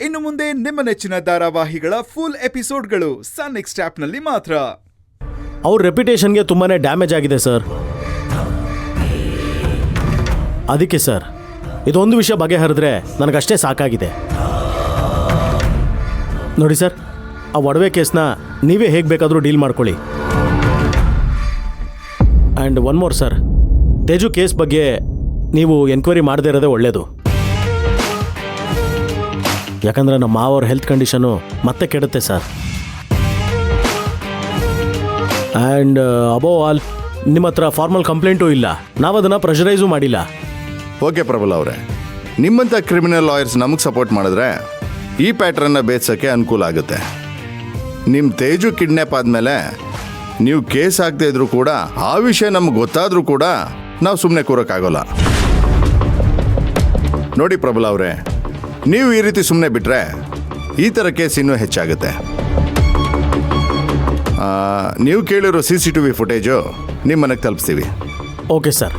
ಇನ್ನು ಮುಂದೆ ನಿಮ್ಮ ನೆಚ್ಚಿನ ಧಾರಾವಾಹಿಗಳ ಫುಲ್ ಎಪಿಸೋಡ್ಗಳು ಸನ್ ನೆಕ್ಸ್ಟ್ ಆಪ್ನಲ್ಲಿ ಮಾತ್ರ. ಅವ್ರ ರೆಪ್ಯುಟೇಷನ್ಗೆ ತುಂಬಾ ಡ್ಯಾಮೇಜ್ ಆಗಿದೆ ಸರ್. ಅದಕ್ಕೆ ಸರ್ ಇದೊಂದು ವಿಷಯ ಬಗೆಹರಿದ್ರೆ ನನಗಷ್ಟೇ ಸಾಕಾಗಿದೆ. ನೋಡಿ ಸರ್, ಆ ಒಡವೆ ಕೇಸ್ನ ನೀವೇ ಹೇಗೆ ಬೇಕಾದರೂ ಡೀಲ್ ಮಾಡ್ಕೊಳ್ಳಿ. And one more sir, Teju case ಬಗ್ಗೆ ನೀವು ಎನ್ಕ್ವೈರಿ ಮಾಡದೇ ಇರೋದೇ ಒಳ್ಳೆಯದು. ಯಾಕಂದರೆ ನಮ್ಮ ಮಾವವ್ರ ಹೆಲ್ತ್ ಕಂಡೀಷನು ಮತ್ತೆ ಕೆಡುತ್ತೆ ಸರ್. ಆ್ಯಂಡ್ ಅಬೋವ್ ಆಲ್ ನಿಮ್ಮ ಹತ್ರ ಫಾರ್ಮಲ್ ಕಂಪ್ಲೇಂಟೂ ಇಲ್ಲ, ನಾವು ಅದನ್ನು ಪ್ರೆಷರೈಸೂ ಮಾಡಿಲ್ಲ. ಓಕೆ ಪ್ರಬಲ್ ಅವರೇ, ನಿಮ್ಮಂಥ ಕ್ರಿಮಿನಲ್ ಲಾಯರ್ಸ್ ನಮಗೆ ಸಪೋರ್ಟ್ ಮಾಡಿದ್ರೆ ಈ ಪ್ಯಾಟ್ರನ್ನ ಬೇಯಿಸೋಕ್ಕೆ ಅನುಕೂಲ ಆಗುತ್ತೆ. ನಿಮ್ಮ ತೇಜು ಕಿಡ್ನ್ಯಾಪ್ ಆದಮೇಲೆ ನೀವು ಕೇಸ್ ಹಾಕ್ತಾ ಇದ್ರು ಕೂಡ ಆ ವಿಷಯ ನಮ್ಗೆ ಗೊತ್ತಾದರೂ ಕೂಡ ನಾವು ಸುಮ್ಮನೆ ಕೂರೋಕ್ಕಾಗೋಲ್ಲ. ನೋಡಿ ಪ್ರಬಲ್ ಅವರೇ, ನೀವು ಈ ರೀತಿ ಸುಮ್ಮನೆ ಬಿಟ್ಟರೆ ಈ ಥರ ಕೇಸ್ ಇನ್ನೂ ಹೆಚ್ಚಾಗುತ್ತೆ. ನೀವು ಕೇಳಿರೋ CCTV ಫುಟೇಜು ನಿಮ್ಮ ಮನೆಗೆ ತಲುಪಿಸ್ತೀವಿ. Okay sir,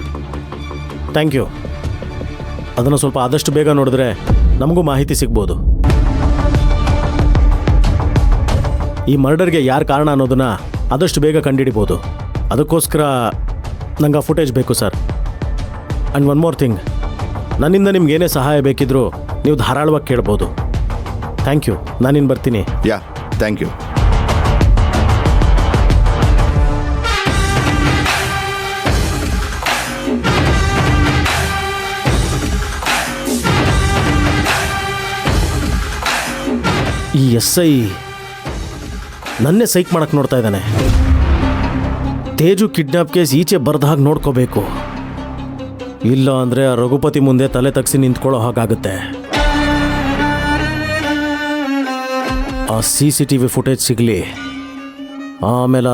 thank you. ಅದನ್ನು ಸ್ವಲ್ಪ ಆದಷ್ಟು ಬೇಗ ನೋಡಿದ್ರೆ ನಮಗೂ ಮಾಹಿತಿ ಸಿಗ್ಬೋದು. ಈ ಮರ್ಡರ್ಗೆ ಯಾರು ಕಾರಣ ಅನ್ನೋದನ್ನು ಆದಷ್ಟು ಬೇಗ ಕಂಡುಹಿಡಿಬೋದು. ಅದಕ್ಕೋಸ್ಕರ ನಂಗೆ ಆ ಫುಟೇಜ್ ಬೇಕು sir. And one more thing, ನನ್ನಿಂದ ನಿಮ್ಗೆ ಏನೇ ಸಹಾಯ ಬೇಕಿದ್ರೂ ನೀವು ಧಾರಾಳವಾಗಿ ಕೇಳ್ಬೋದು. ಥ್ಯಾಂಕ್ ಯು, ನಾನಿನ್ನು ಬರ್ತೀನಿ. ಯಾ, ಥ್ಯಾಂಕ್ ಯು. ಈ SI ನನ್ನೇ ಸೈಕ್ ಮಾಡಕ್ಕೆ ನೋಡ್ತಾ ಇದ್ದಾನೆ. ತೇಜು ಕಿಡ್ನಾಪ್ ಕೇಸ್ ಈಚೆ ಬರ್ದ ಹಾಗೆ ನೋಡ್ಕೋಬೇಕು, ಇಲ್ಲ ಅಂದರೆ ಆ ರಘುಪತಿ ಮುಂದೆ ತಲೆ ತಗ್ಸಿ ನಿಂತ್ಕೊಳ್ಳೋ ಹಾಗಾಗುತ್ತೆ. ಆ CCTV ಫುಟೇಜ್ ಸಿಗಲಿ, ಆಮೇಲೆ